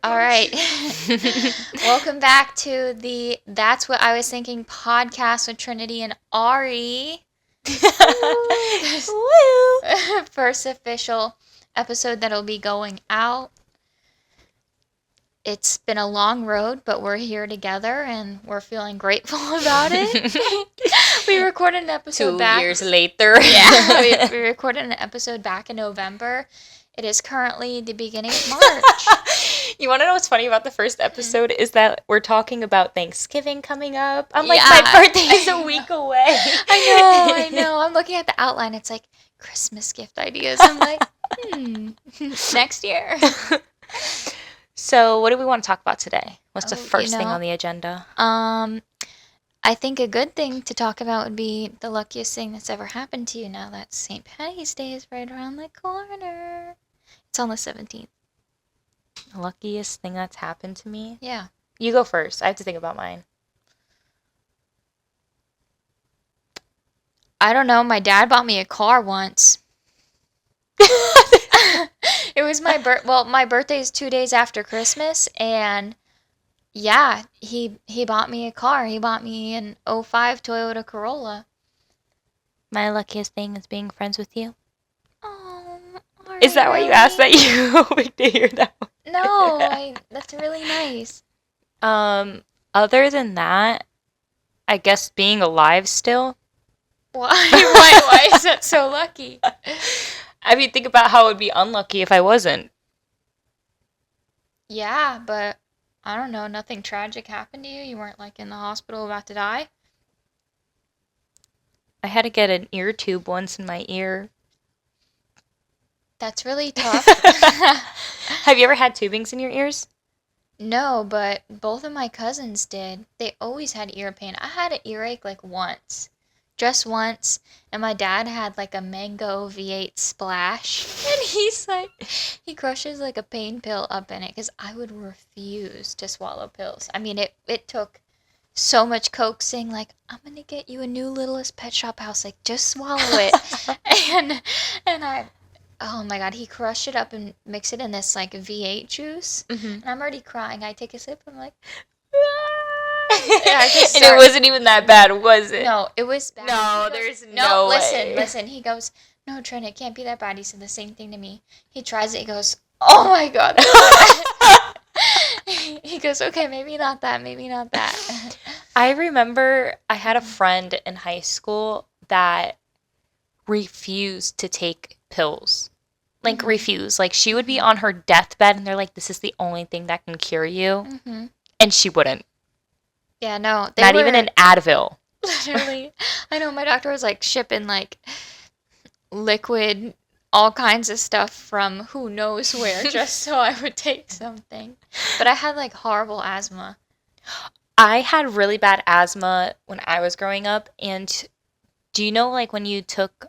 All right. Welcome back to the That's What I Was Thinking podcast with Trinity and Ari. Woo! First official episode that'll be going out. It's been a long road, but we're here together and we're feeling grateful about it. We recorded an episode 2 years later. Yeah, we recorded an episode back in November. It is currently the beginning of March. You want to know what's funny about the first episode is that we're talking about Thanksgiving coming up. I'm like, Yeah. my birthday is a week away. I know. I'm looking at the outline. It's like Christmas gift ideas. I'm like, next year. So, what do we want to talk about today? What's the Oh, first thing on the agenda? I think a good thing to talk about would be the luckiest thing that's ever happened to you now that St. Patty's Day is right around the corner. It's on the 17th. The luckiest thing that's happened to me? Yeah. You go first. I have to think about mine. I don't know. My dad bought me a car once. It was my birthday is 2 days after Christmas, and yeah, he bought me a car. He bought me an '05 Toyota Corolla. My luckiest thing is being friends with you. Oh, Is that why you asked that? You hoping to hear that one? No, that's really nice. Other than that, I guess being alive still. Why? Why is that so lucky? I mean, think about how it would be unlucky if I wasn't. Yeah, but I don't know. Nothing tragic happened to you. You weren't like in the hospital about to die. I had to get an ear tube once in my ear. That's really tough. Have you ever had tubings in your ears? No, but both of my cousins did. They always had ear pain. I had an earache like once. Just once, and my dad had like a mango V8 splash, and he's like, he crushes like a pain pill up in it, because I would refuse to swallow pills. I mean, it took so much coaxing, like, I'm gonna get you a new Littlest Pet Shop house, like, just swallow it. and I, oh my god, he crushed it up and mixed it in this like V8 juice, and I'm already crying. I take a sip, I'm like, And it wasn't even that bad, was it? No, it was bad. No, there's no way. Listen. He goes, no, Trent, it can't be that bad. He said the same thing to me. He tries it. He goes, oh my god. He goes, okay, maybe not that. I remember I had a friend in high school that refused to take pills. Like, refused. Like, she would be on her deathbed, and they're like, this is the only thing that can cure you. Mm-hmm. And she wouldn't. Yeah, no. Not even an Advil. Literally. I know, my doctor was, like, shipping, like, liquid, all kinds of stuff from who knows where, just so I would take something. But I had, like, horrible asthma. I had really bad asthma when I was growing up, and do you know, like, when you took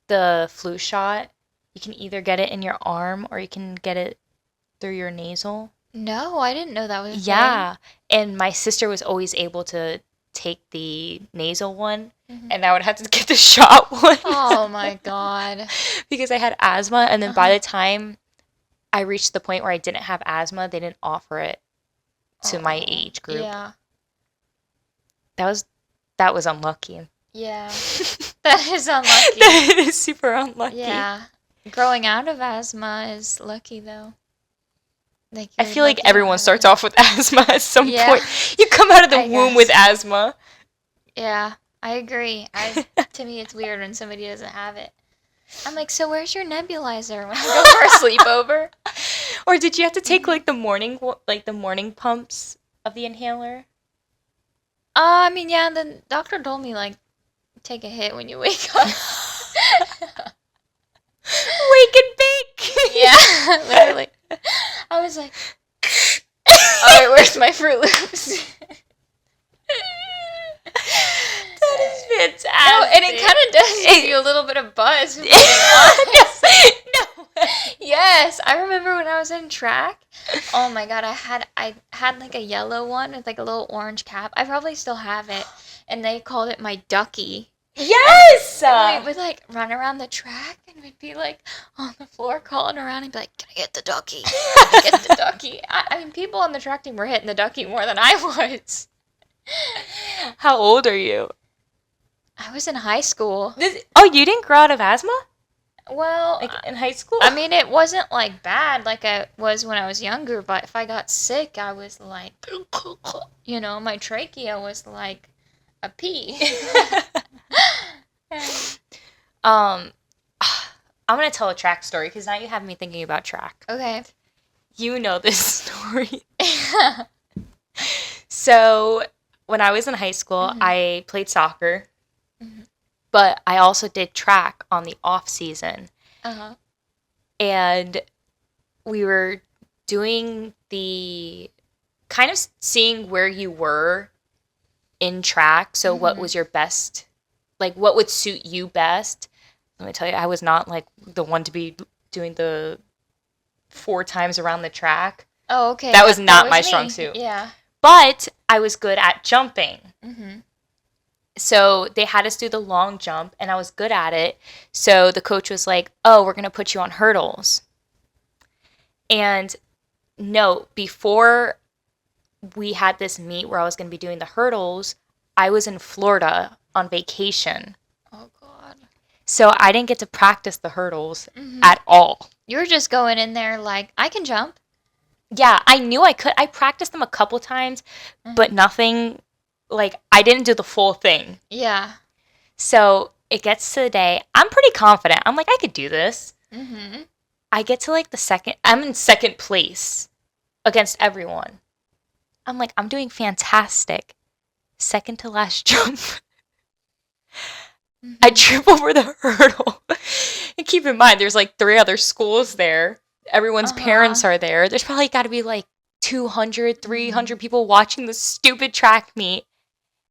the flu shot, you can either get it in your arm or you can get it through your nasal? No, I didn't know that was a thing. Yeah, and my sister was always able to take the nasal one, and I would have to get the shot one. Oh my god. Because I had asthma, and then by the time I reached the point where I didn't have asthma, they didn't offer it to my age group. Yeah. That was unlucky. Yeah. That is unlucky. That is super unlucky. Yeah. Growing out of asthma is lucky though. Like, I feel like everyone starts off with asthma at some Yeah. point. You come out of the I womb guess. with asthma. Yeah, I agree. To me, it's weird when somebody doesn't have it. I'm like, so where's your nebulizer when I go for a sleepover? Or did you have to take like the morning pumps of the inhaler? I mean, yeah, the doctor told me, like, take a hit when you wake up. Wake and bake! Yeah, literally. I was like, alright, where's my Fruit Loops? That is fantastic. No, and it kind of does give you a little bit of buzz. To be No. Yes, I remember when I was in track. Oh my god, I had like a yellow one with like a little orange cap. I probably still have it, and they called it my ducky. Yes! And we would like run around the track and we'd be like on the floor crawling around and be like, "Can I get the ducky? Can I get the ducky?" I mean, people on the track team were hitting the ducky more than I was. How old are you? I was in high school. You didn't grow out of asthma? Well, Like in high school? I mean, it wasn't like bad like I was when I was younger, but if I got sick, I was like, my trachea was like a pea. I'm gonna tell a track story because now you have me thinking about track. Okay. You know this story. So when I was in high school, I played soccer, but I also did track on the off season. Uh-huh. And we were doing the kind of seeing where you were in track. So what was your best, like what would suit you best? Let me tell you, I was not like the one to be doing the 4 times around the track. Oh, okay. That was not my me. strong suit. Yeah. But I was good at jumping. Mm-hmm. So they had us do the long jump, and I was good at it. So the coach was like, "Oh, we're going to put you on hurdles." And no, before we had this meet where I was going to be doing the hurdles, I was in Florida on vacation. Oh, God. So I didn't get to practice the hurdles at all. You were just going in there like, I can jump. Yeah, I knew I could. I practiced them a couple times, but nothing, like, I didn't do the full thing. Yeah. So it gets to the day. I'm pretty confident. I'm like, I could do this. Mm-hmm. I get to like I'm in second place against everyone. I'm like, I'm doing fantastic. Second to last jump. I trip over the hurdle. And keep in mind, there's like 3 other schools there. Everyone's parents are there. There's probably got to be like 200, 300 people watching this stupid track meet.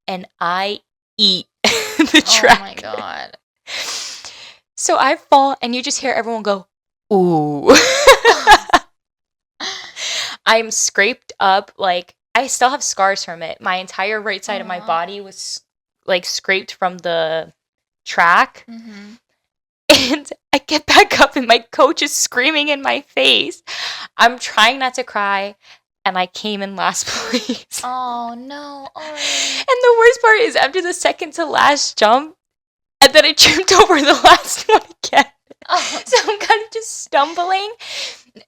And I eat the track. Oh my God. So I fall and you just hear everyone go, ooh. I'm scraped up. Like, I still have scars from it. My entire right side of my body was like scraped from the track. Mm-hmm. And I get back up and my coach is screaming in my face. I'm trying not to cry. And I came in last place. Oh, no. Oh. And the worst part is after the second to last jump, and then I tripped over the last one again. Oh. So I'm kind of just stumbling.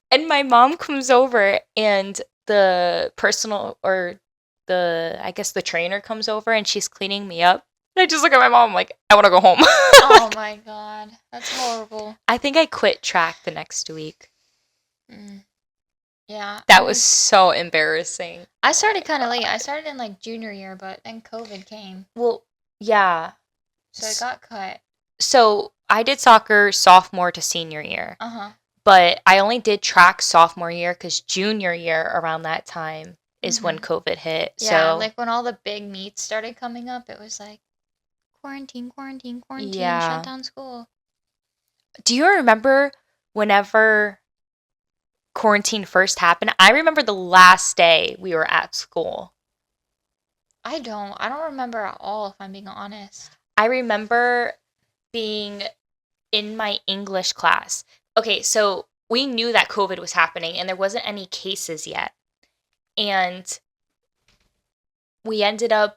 And my mom comes over and the I guess the trainer comes over and she's cleaning me up. And I just look at my mom like, I want to go home. Oh my God. That's horrible. I think I quit track the next week. Yeah. That was so embarrassing. I started kind of late. I started in like junior year, but then COVID came. Well, yeah. So it got cut. So I did soccer sophomore to senior year. Uh-huh. But I only did track sophomore year because junior year around that time is when COVID hit. Yeah, like when all the big meets started coming up, it was like quarantine, shut down school. Do you remember whenever quarantine first happened? I remember the last day we were at school. I don't remember at all, if I'm being honest. I remember being in my English class. Okay, so we knew that COVID was happening and there wasn't any cases yet. And the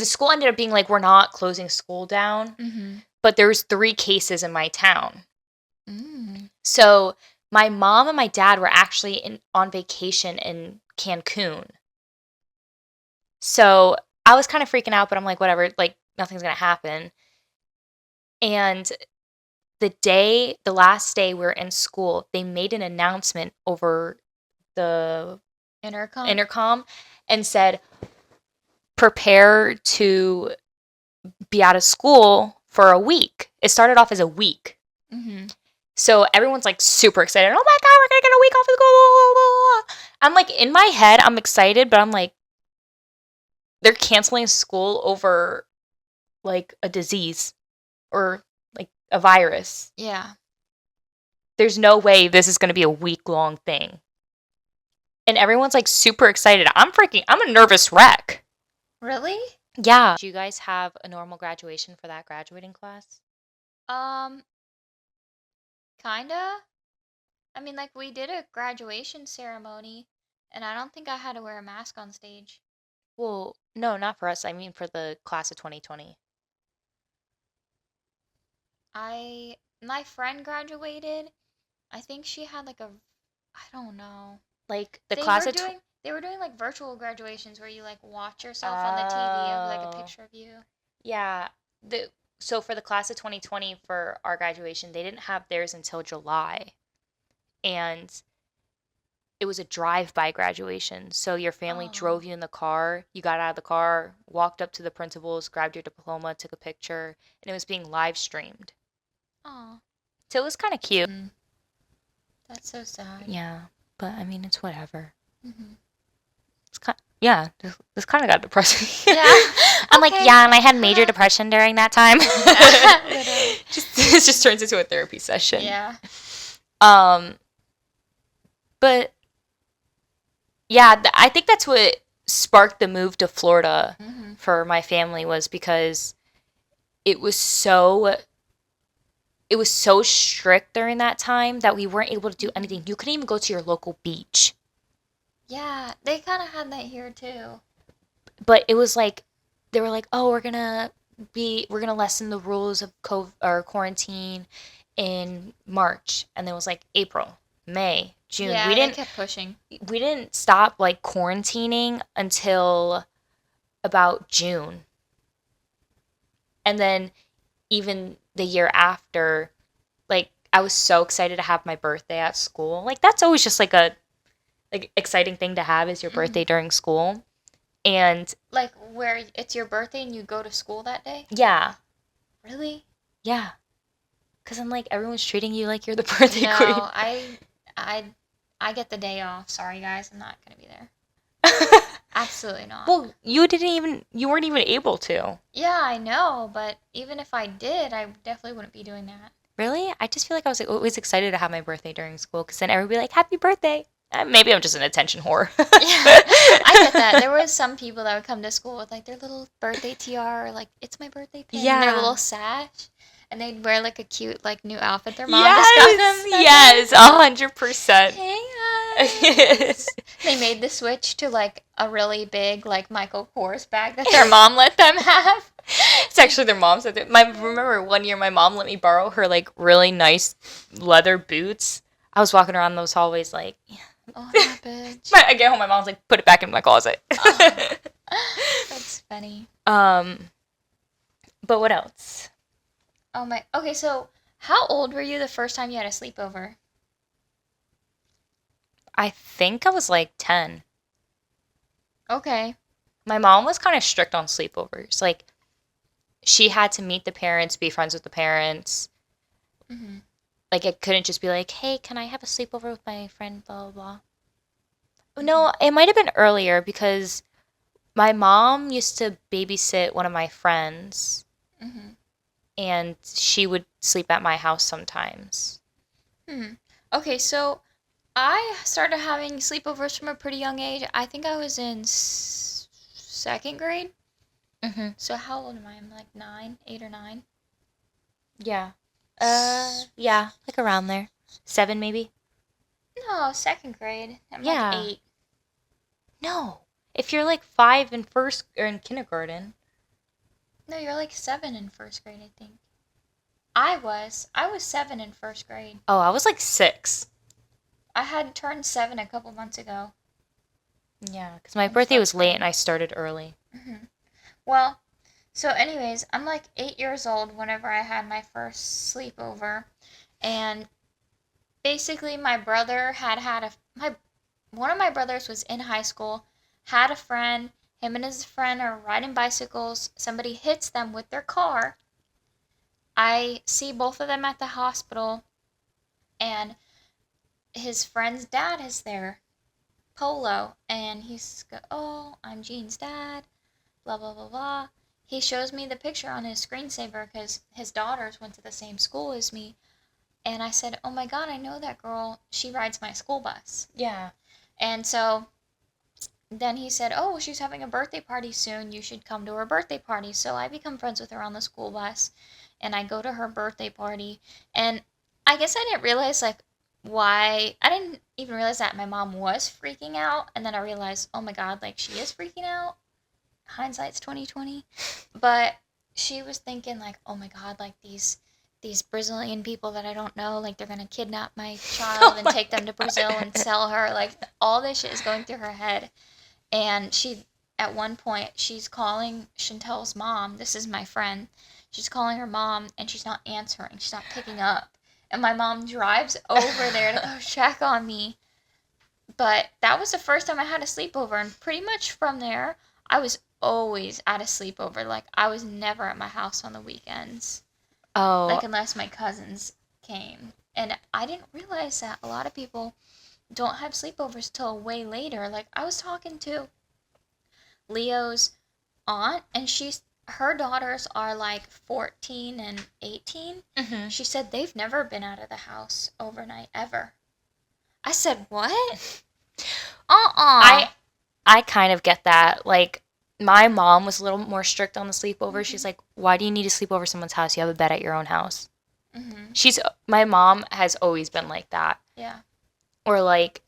school ended up being like, we're not closing school down, but there was 3 cases in my town. So my mom and my dad were actually on vacation in Cancun. So I was kind of freaking out, but I'm like, whatever, like nothing's going to happen. And the last day we were in school, they made an announcement over the intercom and said, prepare to be out of school for a week. It started off as a week. So everyone's like super excited. Oh my God, we're going to get a week off of school. I'm like, in my head, I'm excited, but I'm like, they're canceling school over like a disease or like a virus. Yeah. There's no way this is going to be a week-long thing. And everyone's like super excited. I'm a nervous wreck. Really? Yeah. Did you guys have a normal graduation for that graduating class? Um, kinda. I mean, like, we did a graduation ceremony, and I don't think I had to wear a mask on stage. Well, no, not for us. I mean for the class of 2020. My friend graduated. I think she had like I don't know. Like the They class were of doing they were doing like virtual graduations where you like watch yourself on the TV. It would be like a Oh. picture of you. Yeah. So for the class of 2020 for our graduation, they didn't have theirs until July. And it was a drive-by graduation. So your family Oh, drove you in the car, you got out of the car, walked up to the principal's, grabbed your diploma, took a picture, and it was being live streamed. oh. So it was kind of cute. Mm, that's so sad. Yeah, but I mean, it's whatever. Hmm. It's kind yeah, this kind of got depressing. Yeah. I'm like, Okay. yeah, and I had major depression during that time. Literally. This just turns into a therapy session. Yeah. Um, but yeah, I think that's what sparked the move to Florida Hmm. for my family was because it was so it was so strict during that time that we weren't able to do Hmm. anything. You couldn't even go to your local beach. Yeah, they kind of had that here too. But it was like they were like, "Oh, we're going to lessen the rules of COVID or quarantine in March." And then it was like April, May, June. Yeah, they kept pushing. We didn't stop like quarantining until about June. And then even the year after, like I was so excited to have my birthday at school. Like that's always just like a like exciting thing to have is your Hmm. birthday during school. And Like where it's your birthday and you go to school that day? yeah, Really? yeah. Cause I'm like everyone's treating you like you're the birthday queen. No, I I get the day off. Sorry guys, I'm not gonna be there. Absolutely not. Well, you weren't even able to. Yeah, I know, but even if I did, I definitely wouldn't be doing that. Really? I just feel like I was like, always excited to have my birthday during school because then everybody would be like, "Happy birthday!" Maybe I'm just an attention whore. Yeah, I get that. There was some people that would come to school with like their little birthday tiara, or like it's my birthday pin, and their little Yeah. sash, and they'd wear like a cute like new outfit their mom just got Yes. them that day. Yes. 100%. Hey guys. They made the switch to like a really big like Michael Kors bag that their mom let them have. It's actually their mom's. Remember one year my mom let me borrow her like really nice leather boots. I was walking around those hallways like, Oh, that bitch. I get home, my mom's like, put it back in my closet. Oh, that's funny. um, but what else? Oh my. Okay, so how old were you the first time you had a sleepover? I think I was like 10. Okay. My mom was kind of strict on sleepovers. Like, she had to meet the parents, be friends with the parents. Hmm. Like, it couldn't just be like, hey, can I have a sleepover with my friend, blah, blah, blah. Hmm. No, it might have been earlier because my mom used to babysit one of my friends, Hmm. and she would sleep at my house sometimes. Hmm. Okay, so I started having sleepovers from a pretty young age. I think I was in second grade. Mm-hmm. So how old am I? I'm like 9, 8 or 9. Yeah. Yeah, like around there. 7 maybe? No, second grade. I'm like Yeah. 8. No. If you're like 5 in first or in kindergarten. No, you're like 7 in first grade, I think. I was 7 in first grade. Oh, I was like 6. I had turned 7 a couple months ago Yeah, because my in birthday was first late grade. and I started early. Hmm. Well, so anyways, I'm like 8 years old whenever I had my first sleepover, and basically my brother one of my brothers was in high school, had a friend, him and his friend are riding bicycles, somebody hits them with their car. I see both of them at the hospital, and his friend's dad is there, Polo, and oh, I'm Jean's dad, blah, blah, blah, blah. He shows me the picture on his screensaver because his daughters went to the same school as me. And I said, oh my God, I know that girl. She rides my school bus. Yeah. And so then he said, oh, she's having a birthday party soon. You should come to her birthday party. So I become friends with her on the school bus, and I go to her birthday party. And I guess I didn't realize, like, why. I didn't even realize that my mom was freaking out. And then I realized, oh my God, like, she is freaking out. Hindsight's 2020. But she was thinking, like, oh my God, like, these Brazilian people that I don't know, like, they're gonna kidnap my child Oh and my take them to Brazil and God. sell her. Like, all this shit is going through her head. And she, at one point, she's calling Chantel's mom. This is my friend. She's calling her mom, and she's not answering. She's not picking up. And my mom drives over there to go check on me. But that was the first time I had a sleepover. And pretty much from there, I was always at a sleepover. Like, I was never at my house on the weekends. Oh, Like, unless my cousins came. And I didn't realize that a lot of people don't have sleepovers till way later. Like, I was talking to Leo's aunt, and her daughters are like 14 and 18. hmm. She said they've never been out of the house overnight ever. I said, what? Uh-uh. I I kind of get that. Like, my mom was a little more strict on the sleepover. She's Mm-hmm. like, "Why do you need to sleep over someone's house? You have a bed at your own house." Mm-hmm. She's My mom has always been like that. Yeah. Or like,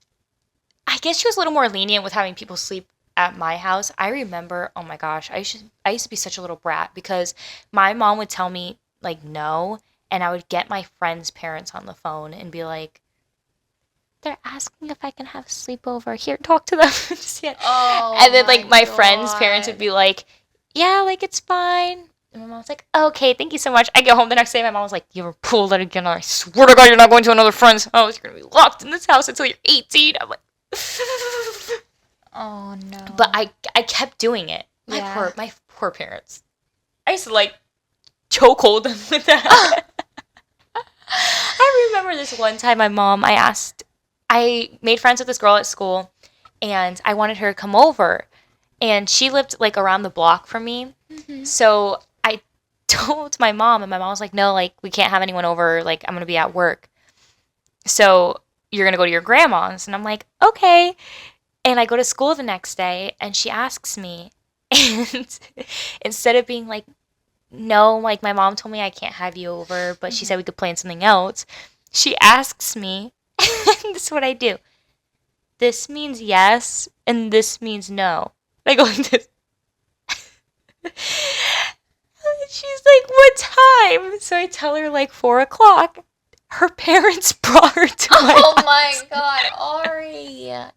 I guess she was a little more lenient with having people sleep at my house. I remember, oh my gosh, I used to be such a little brat because my mom would tell me like no, and I would get my friends' parents on the phone and be like, they're asking if I can have a sleepover. Here, talk to them. Just yet. Oh And then like my my friends' parents would God. be like, yeah, like it's fine. And my mom was like, okay, thank you so much. I get home the next day. My mom was like, you ever pull that again? I swear to God, you're not going to another friend's house. You're going to be locked in this house until you're 18. I'm like, Oh but no. I kept doing it. Yeah. My poor parents. I used to like chokehold them with that. I remember this one time I made friends with this girl at school and I wanted her to come over. And she lived like around the block from me. Mm-hmm. So I told my mom, and my mom was like, no, like, we can't have anyone over. Like, I'm going to be at work. So you're going to go to your grandma's. And I'm like, okay. And I go to school the next day, and she asks me, and instead of being like, no, like, my mom told me I can't have you over, but she Mm-hmm. said we could plan something else, she asks me, and this is what I do. This means yes, and this means no. I go like this. She's like, what time? So I tell her like 4 o'clock. Her parents brought her to my Oh my house. God, Ari. And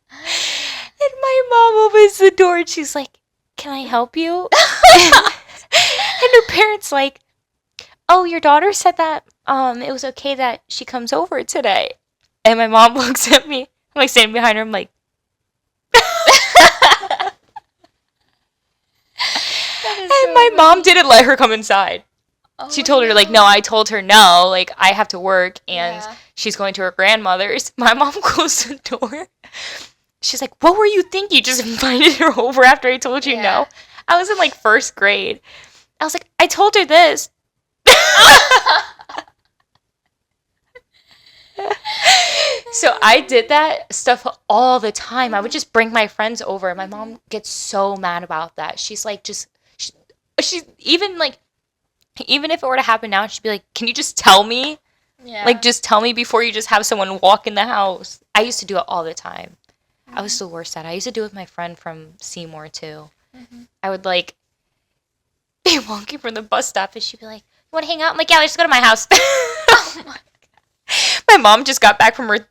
my mom opens the door and she's like, can I help you? And her parents like, oh, your daughter said that it was okay that she comes over today. And my mom looks at me. I'm like standing behind her. I'm like, That is and so my mom funny. didn't let her come inside. She Oh told her like, no, no. I told her no, like I have to work and Yeah. she's going to her grandmother's. My mom closed the door. She's like, what were you thinking? You just invited her over after I told you Yeah. no? I was in like first grade. I was like, I told her this. So I did that stuff all the time. I would just bring my friends over. My Mm-hmm. mom gets so mad about that. She's like, she's even like, even if it were to happen now, she'd be like, can you just tell me? Like, Yeah. just tell me before you just have someone walk in the house. I used to do it all the time. I was Mm-hmm. the worst at it. I used to do it with my friend from Seymour, too. Mm-hmm. I would, like, be walking from the bus stop, and she'd be like, you want to hang out? I'm like, yeah, let's go to my house. Oh my. My mom just got back from her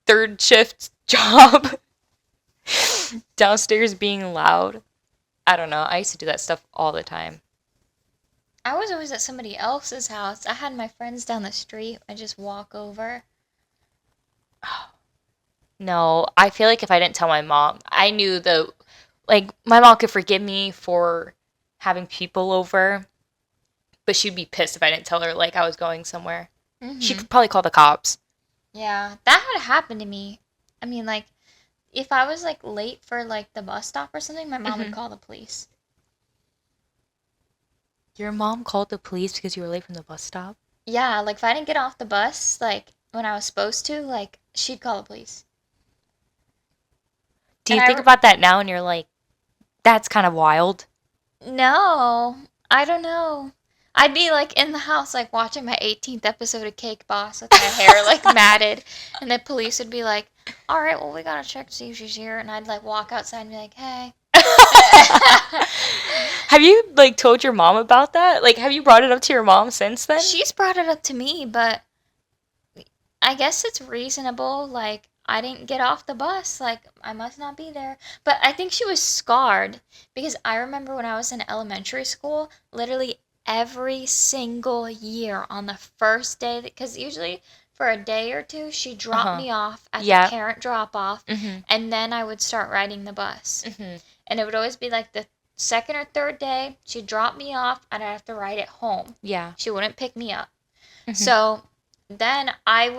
third shift job downstairs being loud. I don't know. I used to do that stuff all the time. I was always at somebody else's house. I had my friends down the street. I just walk over. No, I feel like if I didn't tell my mom, I knew like, my mom could forgive me for having people over, but she'd be pissed if I didn't tell her, like, I was going somewhere. She Mm-hmm. could probably call the cops. Yeah, that had happened to me. I mean, like, if I was like late for like the bus stop or something, my mom would Hmm. call the police. Your mom called the police because you were late from the bus stop? Yeah, like if I didn't get off the bus like when I was supposed to, like she'd call the police. Do you think about that now and you're like, that's kind of wild? No, I don't know. I'd be like in the house, like watching my 18th episode of Cake Boss with my hair like matted, and the police would be like, "All right, well we gotta check to see if she's here," and I'd like walk outside and be like, "Hey." Have you like told your mom about that? Like, have you brought it up to your mom since then? She's brought it up to me, but I guess it's reasonable. Like, I didn't get off the bus. Like, I must not be there. But I think she was scarred because I remember when I was in elementary school, literally every single year on the first day, because usually for a day or two, she dropped me off at the parent drop off, and then I would start riding the bus. And it would always be like the second or third day, she'd drop me off, and I'd have to ride it home. Yeah. She wouldn't pick me up. So then I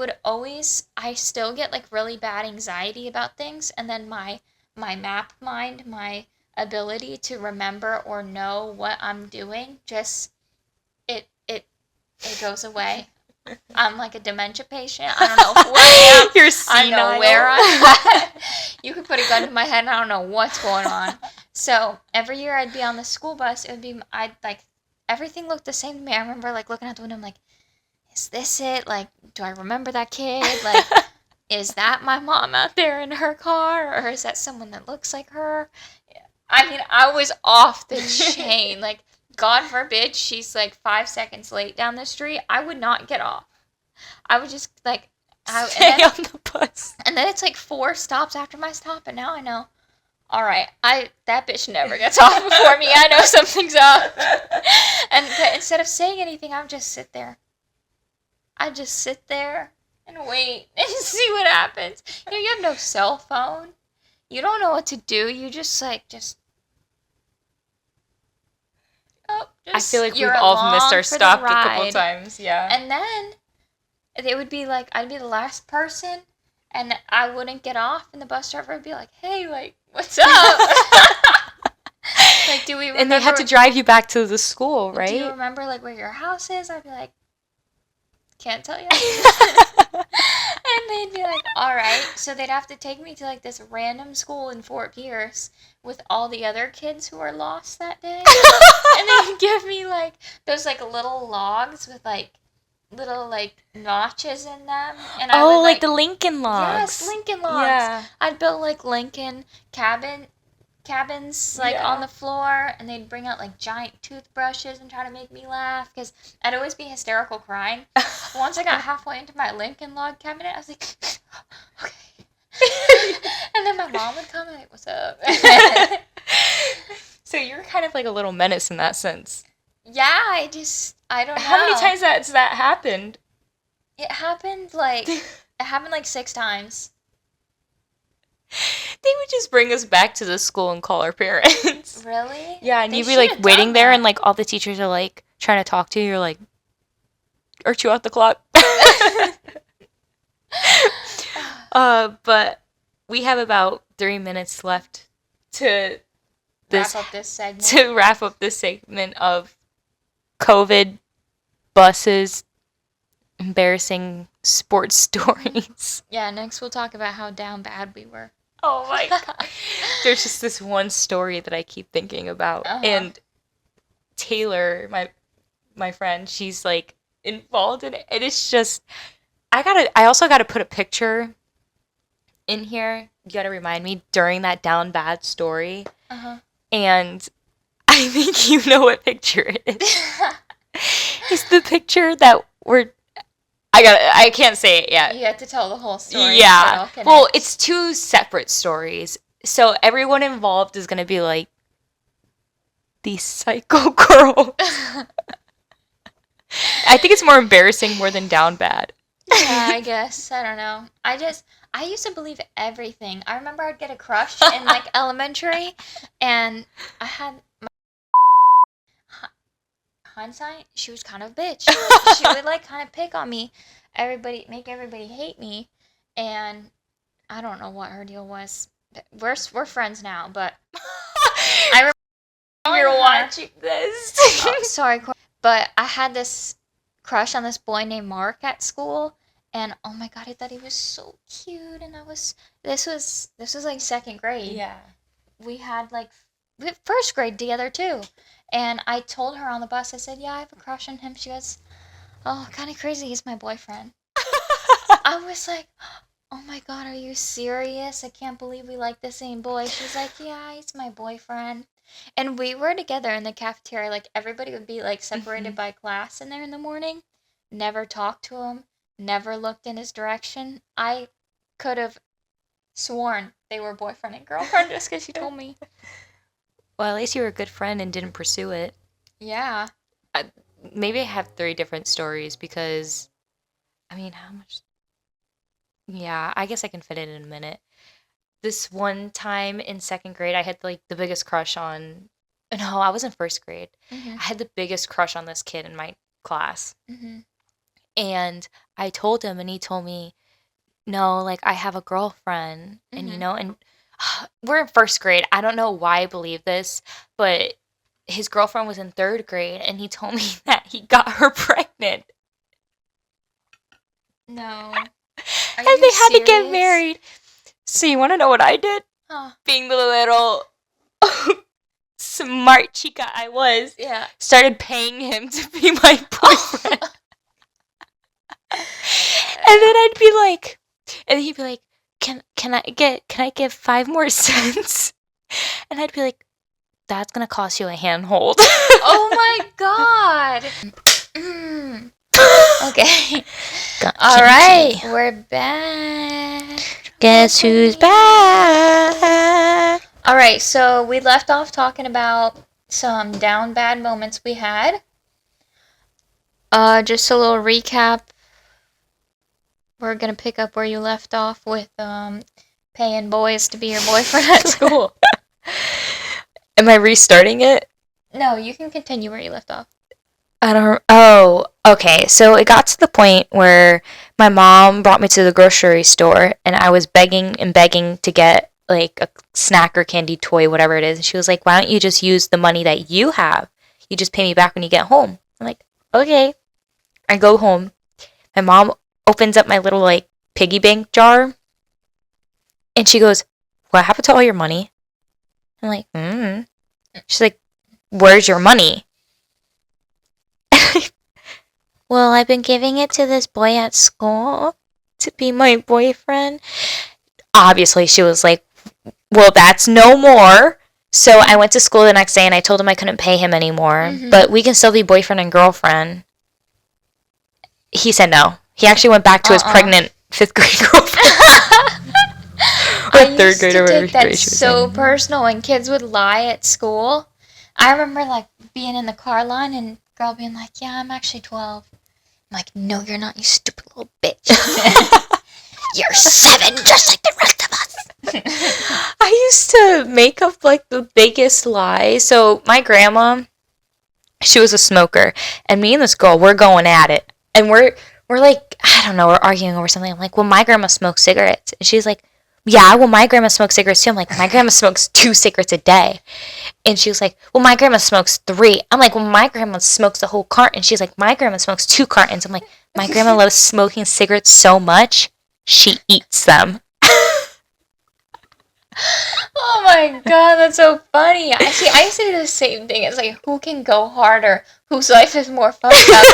still get like really bad anxiety about things, and then my map mind, my ability to remember or know what I'm doing, just it goes away. I'm like a dementia patient. I don't know where I am. You're senile. I don't know where I'm at. You could put a gun to my head and I don't know what's going on. So every year I'd be on the school bus, I'd like, everything looked the same to me. I remember like looking out the window, I'm like, is this it? Like, do I remember that kid? Like, is that my mom out there in her car? Or is that someone that looks like her? I mean, I was off the chain. Like, God forbid she's like 5 seconds late down the street. I would not get off. I would just like, stay on the bus. And then it's like 4 stops after my stop. And now I know, all right, that bitch never gets off before me. I know something's up. But instead of saying anything, I would just sit there. I just sit there and wait and see what happens. You have no cell phone. You don't know what to do. You just I feel like we've all missed our stop a couple times. Yeah. And then it would be like I'd be the last person, and I wouldn't get off, and the bus driver would be like, "Hey, like, what's up?" Like, do we remember? And they had to drive you back to the school, right? Do you remember like where your house is? I'd be like, can't tell you. And they'd be like, all right. So they'd have to take me to like this random school in Fort Pierce with all the other kids who were lost that day. And they'd give me like those like little logs with like little like notches in them. And I would, like the Lincoln logs. Yes, Lincoln logs. Yeah. I'd build like Lincoln cabins like on the floor, and they'd bring out like giant toothbrushes and try to make me laugh because I'd always be hysterical crying. Once I got halfway into my Lincoln log cabinet, I was like, okay. And then my mom would come and like, what's up? So you're kind of like a little menace in that sense. Yeah, I don't know. How many times has that happened? It happened like 6 times. They would just bring us back to the school and call our parents. Really? Yeah, and you'd be like waiting there, and like all the teachers are like trying to talk to you. You're like, aren't you off the clock? But we have about 3 minutes left to wrap up this segment of COVID, buses, embarrassing sports stories. Yeah, next we'll talk about how down bad we were. Oh my god. There's just this one story that I keep thinking about. And Taylor, my friend, she's like involved in it. And it's just I also gotta put a picture in here. You gotta remind me during that down bad story. And I think you know what picture it is. It's the picture that I can't say it yet. You have to tell the whole story. Yeah. Well, it's 2 separate stories. So everyone involved is going to be like, these psycho girls. I think it's more embarrassing more than down bad. Yeah, I guess. I don't know. I used to believe everything. I remember I'd get a crush in like elementary, and I had hindsight, she was kind of a bitch. She would like kind of pick on me, make everybody hate me, and I don't know what her deal was. We're friends now, but I remember you're watching this. Sorry, but I had this crush on this boy named Mark at school, And oh my god, I thought he was so cute. And this was like second grade. Yeah. We had first grade together too. And I told her on the bus, I said, yeah, I have a crush on him. She goes, oh, kind of crazy. He's my boyfriend. I was like, oh my god, are you serious? I can't believe we like the same boy. She's like, yeah, he's my boyfriend. And we were together in the cafeteria. Like, everybody would be like separated by class in there in the morning. Never talked to him, never looked in his direction. I could have sworn they were boyfriend and girlfriend just because she told me. Well, at least you were a good friend and didn't pursue it. Yeah. Maybe I have 3 different stories because, I mean, how much? Yeah, I guess I can fit it in a minute. This one time in second grade, I had like the biggest crush on. No, I was in first grade. Mm-hmm. I had the biggest crush on this kid in my class. Mm-hmm. And I told him, and he told me, no, like, I have a girlfriend. And, Mm-hmm. and we're in first grade. I don't know why I believe this, but his girlfriend was in third grade, and he told me that he got her pregnant. No. And they had to get married. So you want to know what I did? Huh. Being the little smart chica I was, Yeah. started paying him to be my boyfriend. And then I'd be like, and he'd be like, can I give 5 more cents? And I'd be like, that's gonna cost you a handhold. Oh my god. Okay. All right, we're back. Guess who's back? All right, so we left off talking about some down bad moments we had. Just a little recap. We're gonna pick up where you left off with paying boys to be your boyfriend at school. Am I restarting it? No, you can continue where you left off. Oh, okay. So it got to the point where my mom brought me to the grocery store and I was begging and begging to get like a snack or candy toy, whatever it is. And she was like, why don't you just use the money that you have? You just pay me back when you get home. I'm like, okay. I go home. My mom opens up my little like piggy bank jar and she goes, what happened to all your money? I'm like, She's like, where's your money? Well, I've been giving it to this boy at school to be my boyfriend. Obviously, she was like, well, that's no more. So I went to school the next day and I told him I couldn't pay him anymore, but we can still be boyfriend and girlfriend. He said no. He actually went back to his pregnant 5th grade girlfriend. Or 3rd grade or whatever. That's so personal when kids would lie at school. I remember like being in the car line and girl being like, yeah, I'm actually 12. I'm like, no, you're not, you stupid little bitch. You're 7, just like the rest of us. I used to make up like the biggest lie. So my grandma, she was a smoker, and me and this girl, we're going at it. And we're like, I don't know, we're arguing over something. I'm like, well, my grandma smokes cigarettes. And she's like, yeah, well, my grandma smokes cigarettes too. I'm like, my grandma smokes 2 cigarettes a day. And she was like, well, my grandma smokes 3. I'm like, well, my grandma smokes a whole carton. She's like, my grandma smokes 2 cartons. I'm like, my grandma loves smoking cigarettes so much, she eats them. Oh my god, that's so funny. I used to do the same thing. It's like, who can go harder? Whose life is more fucked up?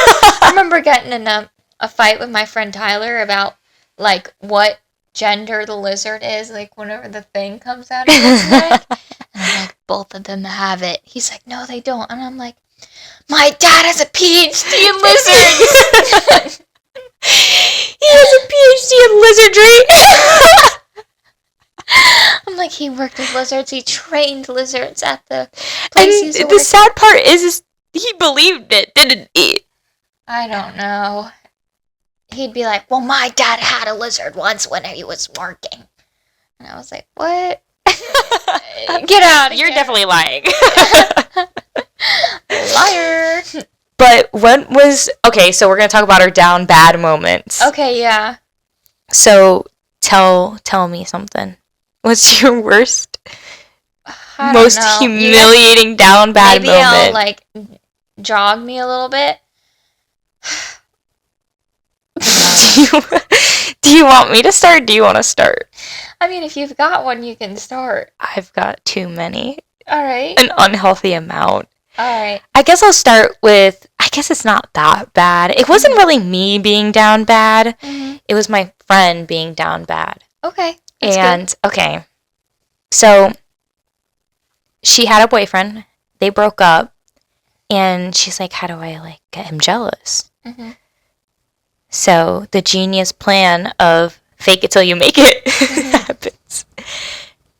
I remember getting in a fight with my friend Tyler about, like, what gender the lizard is, like, whenever the thing comes out of his neck. And I'm like, both of them have it. He's like, no, they don't. And I'm like, my dad has a PhD in lizards. He has a PhD in lizardry. I'm like, he worked with lizards. He trained lizards at the place And the sad part is he believed it, didn't he? I don't know. He'd be like, well, my dad had a lizard once when he was working. And I was like, what? Get out of You're here. definitely lying. Liar. But when was... Okay, so we're going to talk about our down bad moments. Okay, yeah. So tell me something. What's your worst, most humiliating down bad maybe moment? Maybe I'll, like, jog me a little bit. Do you want me to start? Do you want to start? I mean, if you've got one, you can start. I've got too many. All right. An unhealthy amount. All right. I guess I'll start with, I guess it's not that bad. It wasn't really me being down bad. Mm-hmm. It was my friend being down bad. Okay. That's And, good. okay. So, she had a boyfriend. They broke up. And she's like, how do I, like, get him jealous? Mm-hmm. So, the genius plan of fake it till you make it happens.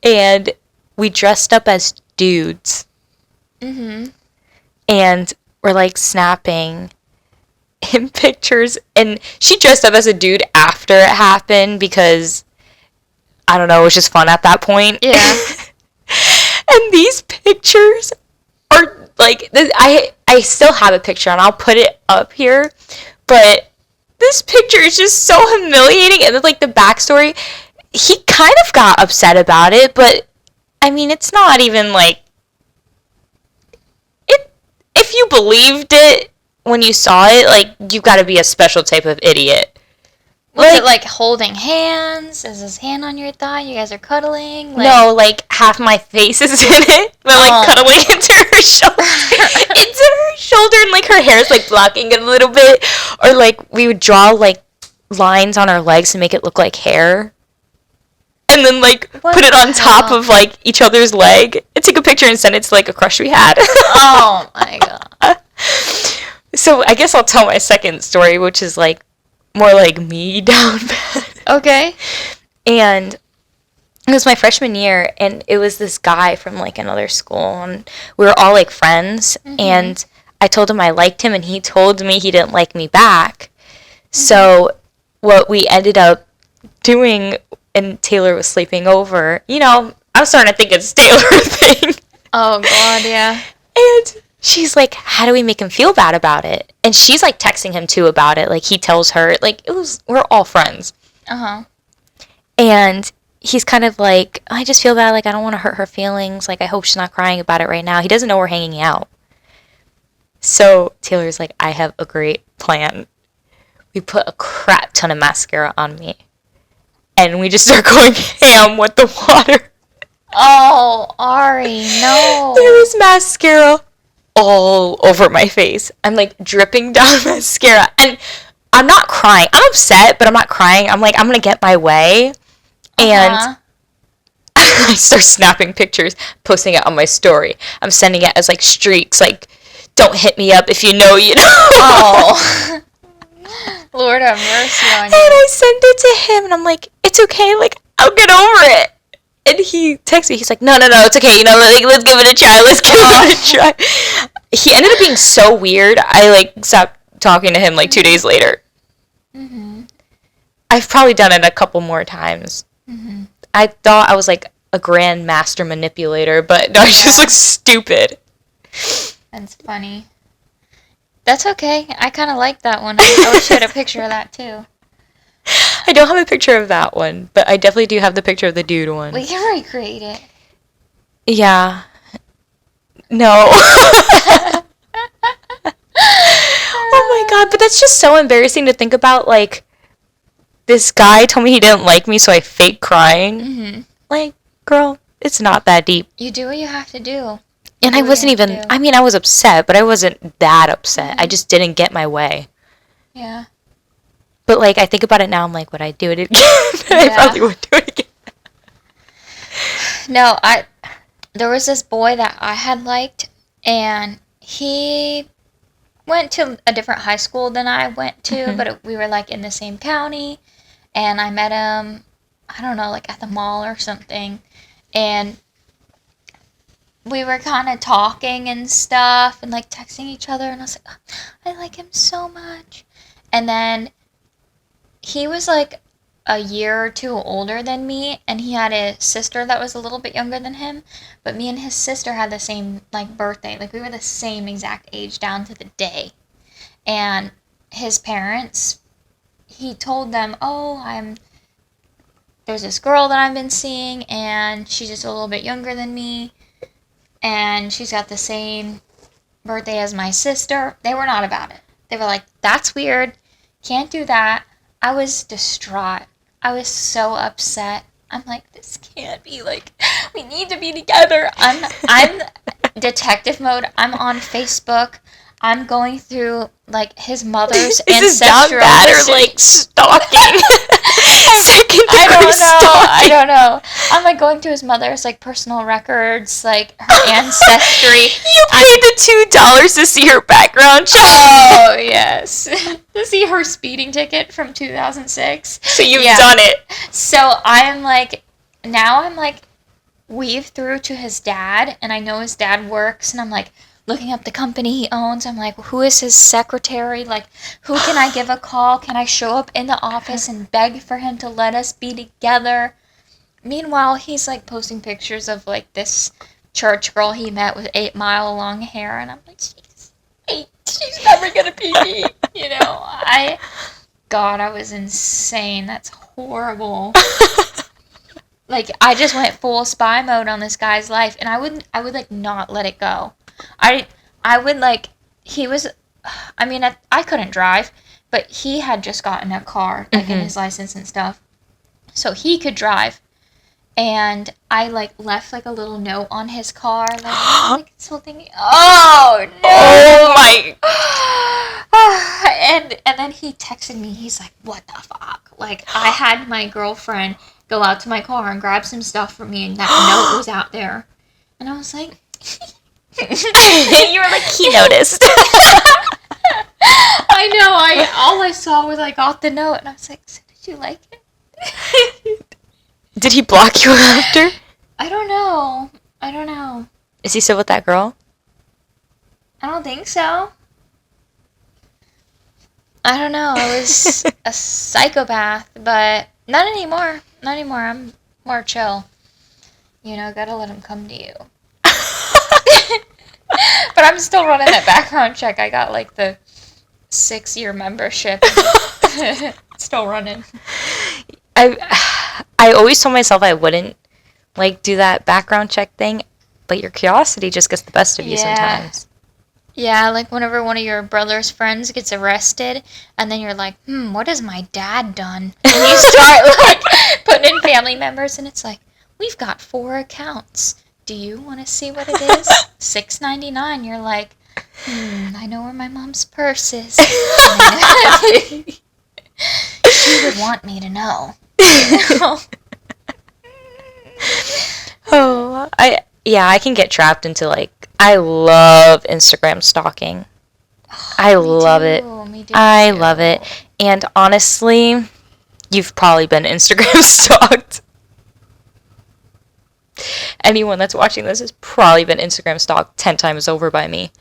And we dressed up as dudes. Mm-hmm. And we're like snapping in pictures. And she dressed up as a dude after it happened because, I don't know, it was just fun at that point. Yeah. And these pictures are like, I still have a picture and I'll put it up here. But this picture is just so humiliating. And then, like, the backstory, he kind of got upset about it. But, I mean, it's not even like, if you believed it when you saw it, like, you gotta be a special type of idiot. Was it like holding hands? Is his hand on your thigh? You guys are cuddling? Like... No, like, half my face is in it. But, like, cuddling into her shoulder. And, like, her hair's, like, blocking it a little bit. Or, like, we would draw, like, lines on our legs to make it look like hair. And then, like, put it on top of, like, each other's leg. And take a picture and send it to, like, a crush we had. Oh, my God. So, I guess I'll tell my second story, which is, like, more like me down bad. Okay. And it was my freshman year, and it was this guy from, like, another school, and we were all, like, friends, and I told him I liked him, and he told me he didn't like me back. So what we ended up doing, and Taylor was sleeping over, you know, I'm starting to think it's Taylor thing. Oh, God, yeah. And she's like, how do we make him feel bad about it? And she's, like, texting him, too, about it. Like, he tells her, like, we're all friends. Uh-huh. And he's kind of like, I just feel bad, like, I don't want to hurt her feelings. Like, I hope she's not crying about it right now. He doesn't know we're hanging out. So Taylor's like, I have a great plan. We put a crap ton of mascara on me. And we just start going ham with the water. Oh, Ari, no. There was mascara all over my face. I'm, like, dripping down mascara. And I'm not crying. I'm upset, but I'm not crying. I'm like, I'm going to get my way. And I start snapping pictures, posting it on my story. I'm sending it as, like, streaks, like, don't hit me up if you know you know. Oh. Lord have mercy on you. And I sent it to him, and I'm like, it's okay, like, I'll get over it. And he texts me, he's like, no, it's okay, you know, like, let's give it a try, He ended up being so weird, I, like, stopped talking to him, like, 2 days later. Mm-hmm. I've probably done it a couple more times. Mm-hmm. I thought I was, like, a grand master manipulator, but no, I just look stupid. That's funny. That's okay. I kind of like that one. I wish you had a picture of that, too. I don't have a picture of that one, but I definitely do have the picture of the dude one. We can recreate it. Yeah. No. Oh my god, but that's just so embarrassing to think about, like, this guy told me he didn't like me, so I fake crying. Mm-hmm. Like, girl, it's not that deep. You do what you have to do. And I wasn't even, I mean, I was upset, but I wasn't that upset. Mm-hmm. I just didn't get my way. Yeah. But, like, I think about it now, I'm like, would I do it again? Yeah. I probably would do it again. No, there was this boy that I had liked, and he went to a different high school than I went to, but we were, like, in the same county, and I met him, I don't know, like, at the mall or something, and we were kind of talking and stuff, and, like, texting each other, and I was like, oh, I like him so much. And then he was, like, a year or two older than me, and he had a sister that was a little bit younger than him, but me and his sister had the same, like, birthday. Like, we were the same exact age down to the day. And his parents, he told them, oh, there's this girl that I've been seeing, and she's just a little bit younger than me, and she's got the same birthday as my sister. They were not about it. They were like, that's weird. Can't do that. I was distraught. I was so upset. I'm like, this can't be, like, we need to be together. I'm detective mode. I'm on Facebook. I'm going through, like, his mother's Is this down ancestral bad or history. like stalking? Second I degree don't know. I stalking. don't know. I'm like going through his mother's like personal records, like her ancestry. You paid the $2 to see her background check. Oh yes, to see her speeding ticket from 2006. So you've Yeah. done it. So I'm like, now I'm like, weave through to his dad, and I know his dad works, and I'm like looking up the company he owns. I'm like, who is his secretary? Like, who can I give a call? Can I show up in the office and beg for him to let us be together? Meanwhile, he's like posting pictures of like this church girl he met with 8-mile long hair, and I'm like, she's never gonna be me. You know, God, I was insane. That's horrible. Like, I just went full spy mode on this guy's life, and I would like not let it go. I would like, he was, I mean, I couldn't drive, but he had just gotten a car, like in his license and stuff, so he could drive. And I like left like a little note on his car, like something. Oh no! Oh my! And then he texted me. He's like, "What the fuck?" Like, I had my girlfriend go out to my car and grab some stuff for me, and that note was out there. And I was like, You were like, he noticed. I know. All I saw was I got the note, and I was like, "So did you like it?" Did he block you after? I don't know. Is he still with that girl? I don't think so. I don't know. I was a psychopath, but not anymore. Not anymore. I'm more chill. You know, gotta let him come to you. But I'm still running that background check. I got like the 6-year membership. Still running. I always told myself I wouldn't like do that background check thing, but your curiosity just gets the best of you sometimes. Yeah, like whenever one of your brother's friends gets arrested, and then you're like, what has my dad done? And you start like putting in family members, and it's like, we've got 4 accounts. Do you want to see what it is? $6.99. You're like, I know where my mom's purse is. She would want me to know. You know? Oh, I can get trapped into like, I love Instagram stalking. I love it. Me too. I love it. And honestly, you've probably been Instagram stalked. Anyone that's watching this has probably been Instagram stalked 10 times over by me.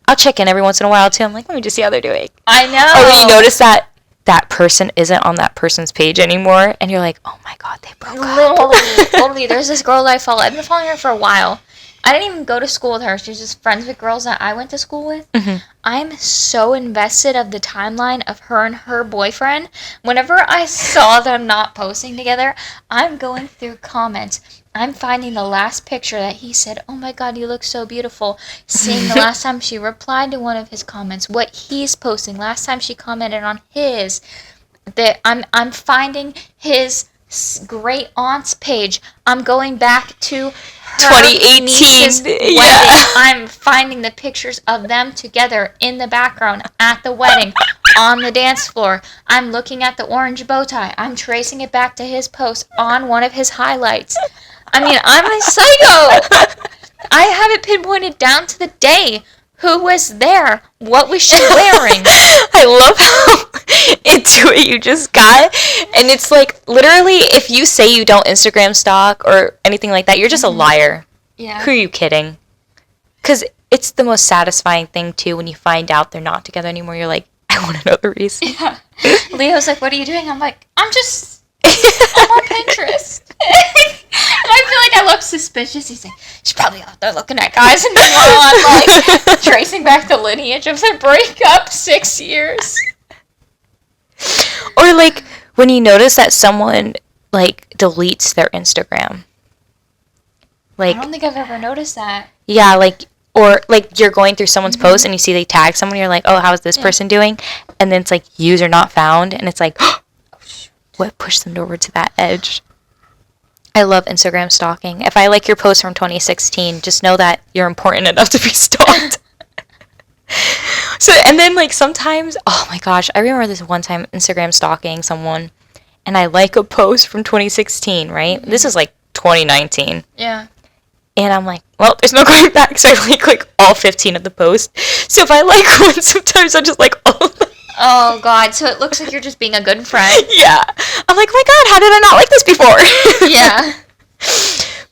I'll check in every once in a while too. I'm like, let me just see how they're doing. I know. Or when you notice that person isn't on that person's page anymore, and you're like, oh my god, they broke up. Literally, there's this girl that I follow. I've been following her for a while. I didn't even go to school with her. She's just friends with girls that I went to school with. Mm-hmm. I'm so invested of the timeline of her and her boyfriend. Whenever I saw them not posting together, I'm going through comments. I'm finding the last picture that he said, oh my god, you look so beautiful. Seeing the last time she replied to one of his comments, what he's posting, last time she commented on his. I'm finding his great aunt's page. I'm going back to her 2018. niece's wedding. Yeah. I'm finding the pictures of them together in the background at the wedding, on the dance floor. I'm looking at the orange bow tie. I'm tracing it back to his post on one of his highlights. I mean, I'm a psycho. I have it pinpointed down to the day. Who was there? What was she wearing? I love how into it you just got. And it's like, literally, if you say you don't Instagram stalk or anything like that, you're just a liar. Yeah. Who are you kidding? Because it's the most satisfying thing, too, when you find out they're not together anymore. You're like, I want to know the reason. Yeah. Leo's like, what are you doing? I'm like, I'm on Pinterest. And I feel like I look suspicious. He's like, she's probably out there looking at guys. And meanwhile, I'm like tracing back the lineage of their breakup 6 years. Or like when you notice that someone like deletes their Instagram. Like, I don't think I've ever noticed that. yeah, like, or like you're going through someone's post and you see they tag someone, you're like, oh, how's this person doing? And then it's like user not found, and it's like, oh, what pushed them over to that edge? I love Instagram stalking. If I like your post from 2016, just know that you're important enough to be stalked. So, and then like sometimes, oh my gosh, I remember this one time Instagram stalking someone, and I like a post from 2016, right? This is like 2019. Yeah. And I'm like, well, there's no going back, so I like all 15 of the posts. So if I like one, sometimes I'm just like, oh. Oh, God. So it looks like you're just being a good friend. Yeah. I'm like, oh my God, how did I not like this before? Yeah.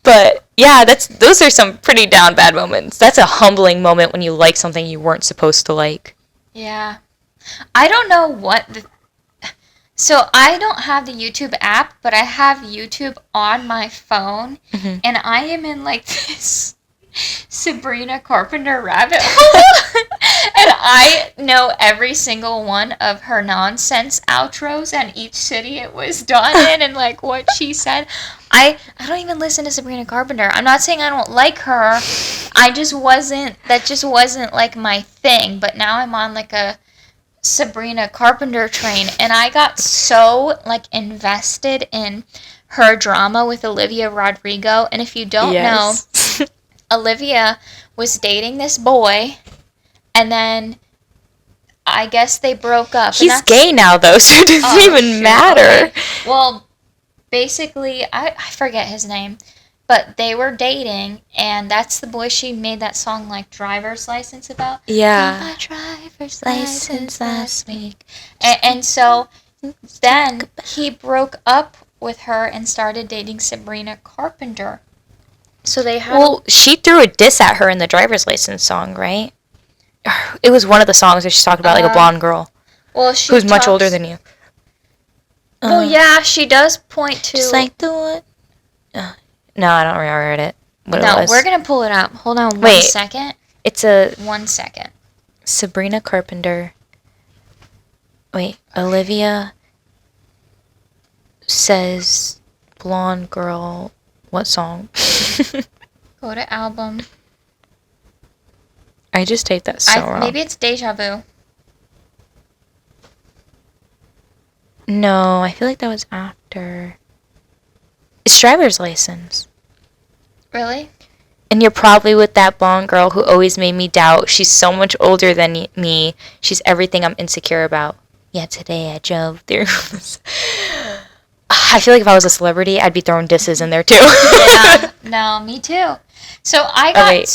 But yeah, those are some pretty down bad moments. That's a humbling moment when you like something you weren't supposed to like. Yeah. I don't know so I don't have the YouTube app, but I have YouTube on my phone, and I am in like this Sabrina Carpenter rabbit hole. And I know every single one of her nonsense outros and each city it was done in and like what she said. I don't even listen to Sabrina Carpenter. I'm not saying I don't like her. That just wasn't like my thing. But now I'm on like a Sabrina Carpenter train, and I got so like invested in her drama with Olivia Rodrigo. And if you don't know, Olivia was dating this boy, and then I guess they broke up. He's gay now, though, so it doesn't even matter. Okay. Well, basically, I forget his name, but they were dating, and that's the boy she made that song, like, Driver's License about. Yeah. My driver's license last week. And so then he broke up with her and started dating Sabrina Carpenter. So they had... Well, she threw a diss at her in the driver's license song, right? It was one of the songs where she talked about, like, a blonde girl who's much older than you. Well, yeah, she does point to... Just like the one... no, I don't remember it. What it was. We're going to pull it up. Hold on 1 second. It's a... 1 second. Sabrina Carpenter. Wait, Olivia says blonde girl... What song? Go to album. I just typed that so wrong. Maybe it's Deja Vu. No, I feel like that was after. It's Driver's License. Really? And you're probably with that blonde girl who always made me doubt. She's so much older than me. She's everything I'm insecure about. Yeah, today I drove through. I feel like if I was a celebrity, I'd be throwing disses in there too. Yeah, no, me too. So I got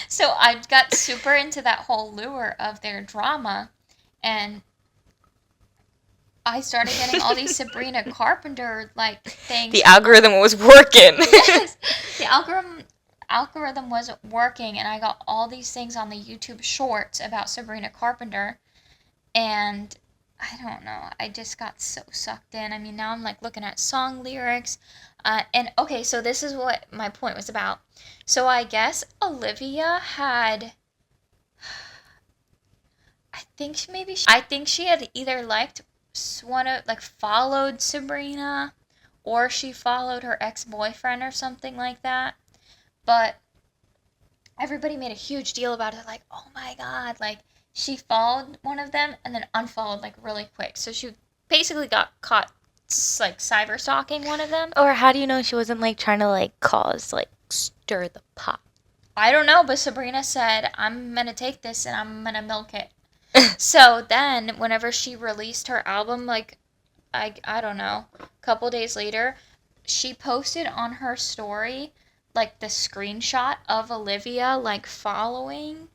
so I got super into that whole lure of their drama, and I started getting all these Sabrina Carpenter like things. The algorithm was working. Yes, the algorithm wasn't working, and I got all these things on the YouTube Shorts about Sabrina Carpenter, and I don't know. I just got so sucked in. I mean, now I'm like looking at song lyrics. And okay, so this is what my point was about. So I guess Olivia had... I think she had either liked followed Sabrina, or she followed her ex-boyfriend or something like that. But everybody made a huge deal about it. Like, oh my God, like... She followed one of them and then unfollowed like really quick. So she basically got caught like cyber stalking one of them. Or how do you know she wasn't like trying to like stir the pot? I don't know, but Sabrina said, I'm going to take this and I'm going to milk it. So then whenever she released her album, like, I don't know, a couple days later, she posted on her story like the screenshot of Olivia like following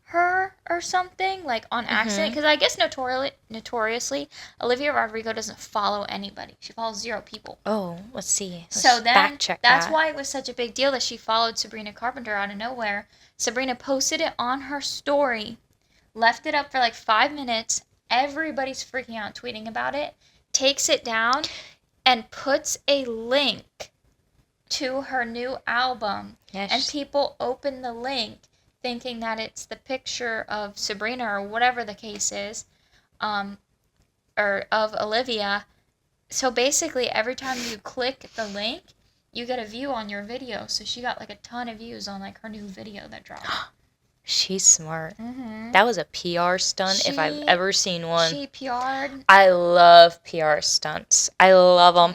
her or something, like on accident, because I guess notoriously Olivia Rodrigo doesn't follow anybody. She follows 0 people. Oh, let's see. So then that's why it was such a big deal that she followed Sabrina Carpenter out of nowhere. Sabrina posted it on her story, left it up for like 5 minutes. Everybody's freaking out, tweeting about it, takes it down and puts a link to her new album. Yes. And people open the link thinking that it's the picture of Sabrina or whatever the case is, or of Olivia. So basically, every time you click the link, you get a view on your video. So she got like a ton of views on like her new video that dropped. She's smart. Mm-hmm. That was a PR stunt if I've ever seen one. She PR'd. I love PR stunts. I love them.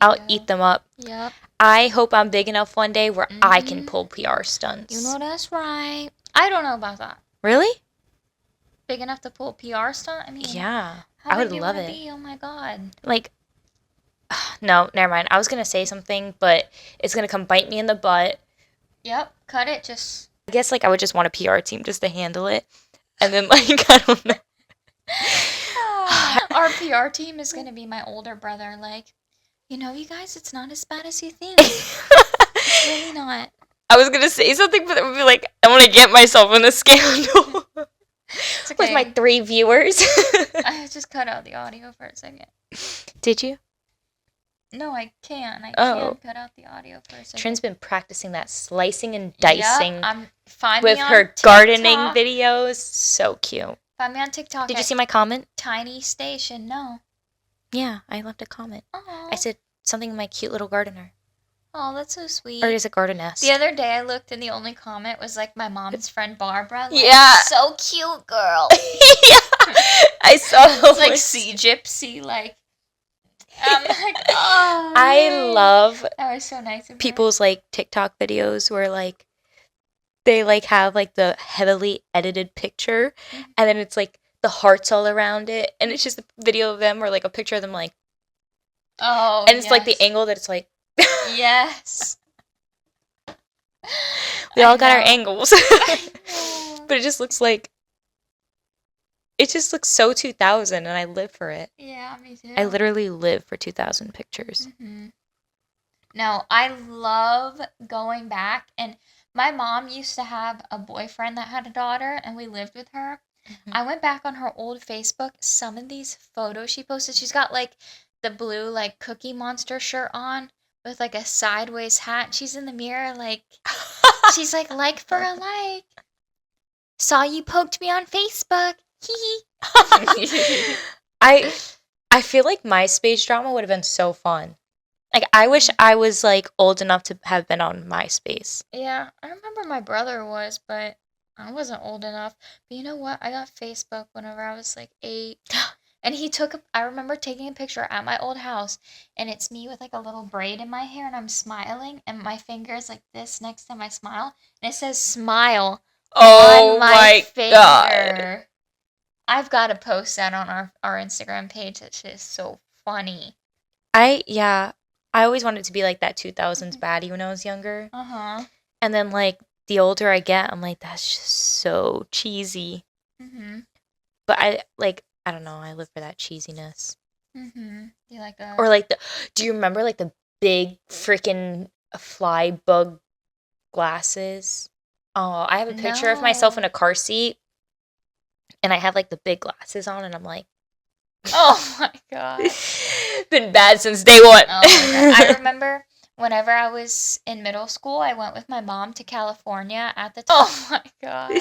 I'll eat them up. Yep. I hope I'm big enough one day where I can pull PR stunts. You know that's right. I don't know about that. Really? Big enough to pull a PR stunt? I mean, yeah. How I would big you love wanna it. Be? Oh my god. Like, no, never mind. I was going to say something, but it's going to come bite me in the butt. Yep, cut it. Just. I guess, like, I would just want a PR team just to handle it. And then, like, I don't know. Our PR team is going to be my older brother. Like, you know, you guys, it's not as bad as you think. It's really not. I was going to say something, but it would be like, I want to get myself in a scandal. It's okay. With my 3 viewers. I just cut out the audio for a second. Did you? No, I can't. I can't cut out the audio for a second. Trin's been practicing that slicing and dicing with her TikTok. gardening videos. So cute. Find me on TikTok. Did you see my comment? Tiny Station. No. Yeah, I left a comment. Aww. I said something my cute little gardener. Oh, that's so sweet. Or is it gardeness? The other day I looked and the only comment was like my mom's friend Barbara. Like, yeah. So cute, girl. yeah. I saw it's like Sea Gypsy, like. I'm like, oh. I love that was so nice of people's like TikTok videos where like they like have like the heavily edited picture and then it's like the hearts all around it and it's just a video of them or like a picture of them like and it's like the angle that it's like yes. We all got our angles. But it just looks so 2000 and I live for it. Yeah, me too. I literally live for 2000 pictures. Mm-hmm. No, I love going back and my mom used to have a boyfriend that had a daughter and we lived with her. Mm-hmm. I went back on her old Facebook. Some of these photos she posted, she's got like the blue like Cookie Monster shirt on with like a sideways hat. She's in the mirror like she's like for a like. Saw you poked me on Facebook. I feel like MySpace drama would have been so fun. Like I wish I was like old enough to have been on MySpace. Yeah, I remember my brother was, but I wasn't old enough. But you know what? I got Facebook whenever I was like 8. And I remember taking a picture at my old house, and it's me with like a little braid in my hair, and I'm smiling, and my finger is like this next to my smile, and it says smile on my finger. God. I've got to post that on our Instagram page. It's just so funny. I always wanted to be like that 2000s baddie when I was younger. Uh-huh. And then like the older I get, I'm like, that's just so cheesy. Mm-hmm. But I don't know, I live for that cheesiness. Mm-hmm. You like that? Or like do you remember like the big freaking fly bug glasses? Oh, I have a picture of myself in a car seat. And I have like the big glasses on and I'm like, oh my god. Been bad since day one. Oh my god. I remember whenever I was in middle school, I went with my mom to California at the time. Oh my god.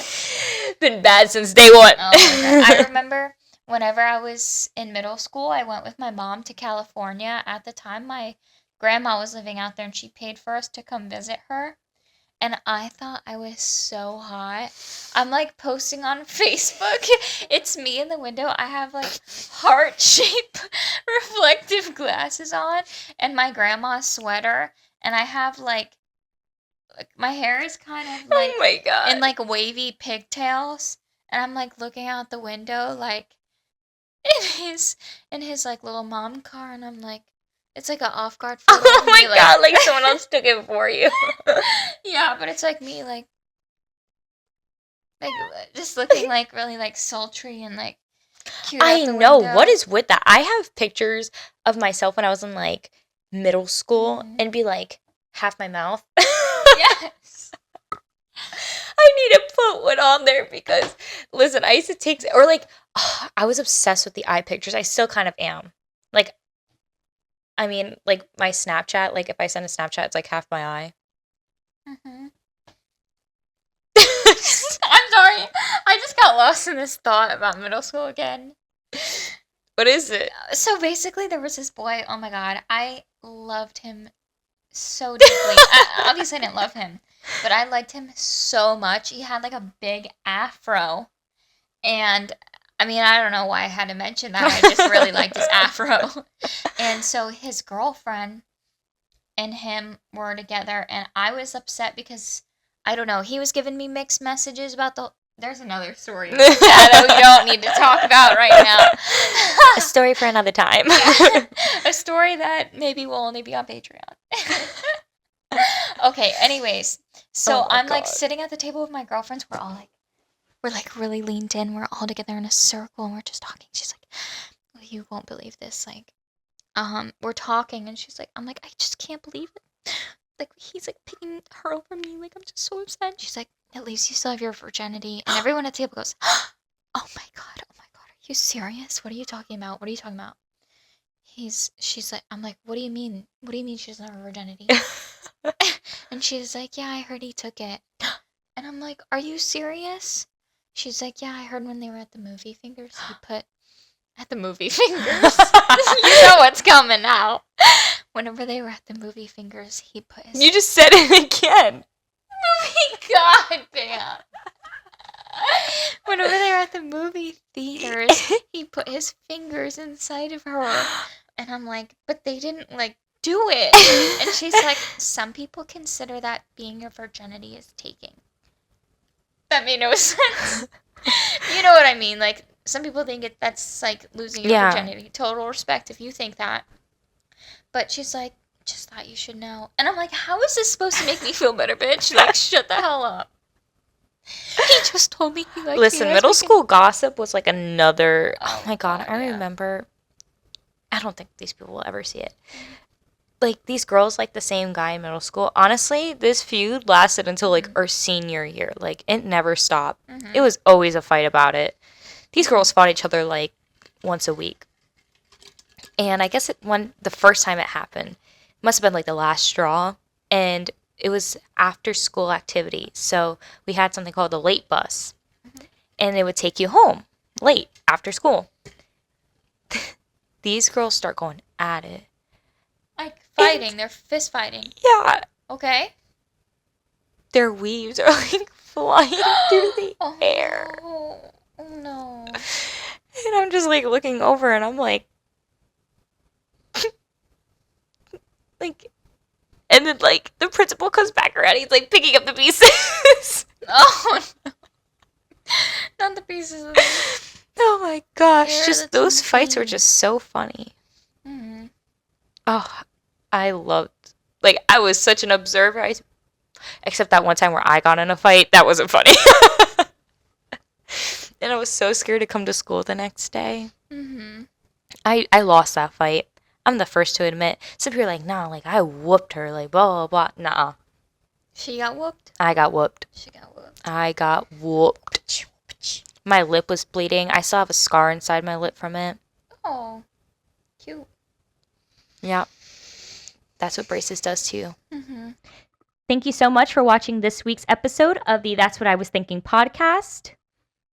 Been bad since day one. Oh my god. I remember whenever I was in middle school, I went with my mom to California. At the time, my grandma was living out there and she paid for us to come visit her. And I thought I was so hot. I'm like posting on Facebook. It's me in the window. I have like heart-shaped reflective glasses on and my grandma's sweater. And I have like my hair is kind of like oh my god. in like wavy pigtails. And I'm like looking out the window like in his like little mom car. And I'm like, it's like an off-guard photo. Oh my god, like someone else took it for you. Yeah, but it's like me, like just looking like really like sultry and like cute. I know, what is with that? I have pictures of myself when I was in like middle school and be like half my mouth. Yes. I need to put one on there because listen, I used to take or like I was obsessed with the eye pictures. I still kind of am. Like I mean, like, my Snapchat, like, if I send a Snapchat, it's, like, half my eye. Mm-hmm. I'm sorry. I just got lost in this thought about middle school again. What is it? So, basically, there was this boy. Oh, my God. I loved him so deeply. Obviously, I didn't love him, but I liked him so much. He had like a big afro. And I mean, I don't know why I had to mention that. I just really liked his afro. And so his girlfriend and him were together, and I was upset because I don't know, he was giving me mixed messages about the. There's another story that we don't need to talk about right now. A story for another time. Yeah. A story that maybe will only be on Patreon. Okay, anyways, so I'm like sitting at the table with my girlfriends. We're like really leaned in. We're all together in a circle and we're just talking. She's like, oh, you won't believe this. Like, we're talking and she's like, I'm like, I just can't believe it. Like, he's like picking her over me. Like, I'm just so upset. She's like, at least you still have your virginity. And everyone at the table goes, oh my God, are you serious? What are you talking about? What are you talking about? She's like, I'm like, what do you mean? What do you mean she doesn't have her virginity? And she's like, yeah, I heard he took it. And I'm like, are you serious? She's like, yeah, I heard when they were at the movie fingers, he put at the movie fingers. You know what's coming now. Whenever they were at the movie fingers, he put his. You just said it again. Movie, goddamn. Whenever they were at the movie theaters, he put his fingers inside of her, and I'm like, but they didn't like do it. And she's like, some people consider that being your virginity is taking. That made no sense. You know what I mean? Like, some people think that's like losing your virginity. Total respect if you think that. But she's like, just thought you should know. And I'm like, how is this supposed to make me feel better, bitch? Like, shut the hell up. He just told me he liked Listen, me. middle school gossip was like another. Oh my God, I yeah. remember. I don't think these people will ever see it. Like, these girls like the same guy in middle school. Honestly, this feud lasted until like our senior year. Like, it never stopped. Mm-hmm. It was always a fight about it. These girls fought each other like once a week. And I guess the first time it happened must have been like the last straw. And it was after school activity. So we had something called the late bus. Mm-hmm. And it would take you home late after school. These girls start going at it. Like fighting. They're fist fighting. Yeah. Okay. Their weaves are like flying through the air. Oh no. And I'm just like looking over and I'm like, and then like the principal comes back around. He's like picking up the pieces. Oh no. Not the pieces of them. Oh my gosh. Just those fights were just so funny. Mm-hmm. Oh, I was such an observer. Except that one time where I got in a fight. That wasn't funny. And I was so scared to come to school the next day. Mm-hmm. I lost that fight. I'm the first to admit. Some people are like, nah, like, I whooped her, like, blah, blah, blah. Nah. She got whooped? I got whooped. She got whooped. I got whooped. My lip was bleeding. I still have a scar inside my lip from it. Oh, cute. Yeah. That's what braces does to you. Mm-hmm. Thank you so much for watching this week's episode of the That's What I Was Thinking podcast.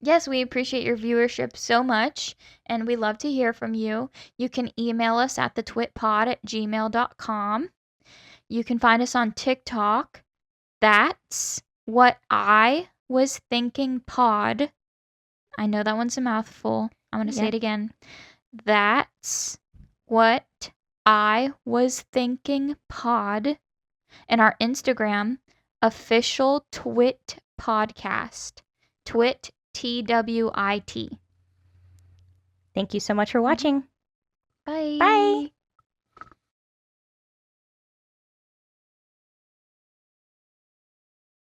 Yes, we appreciate your viewership so much, and we love to hear from you. You can email us at thetwitpod@gmail.com. You can find us on TikTok. That's What I Was Thinking Pod. I know that one's a mouthful. I'm going to say it again. That's What I Was Thinking Pod. And our Instagram, official Twit podcast. Twit, TWIT. Thank you so much for watching. Bye. Bye.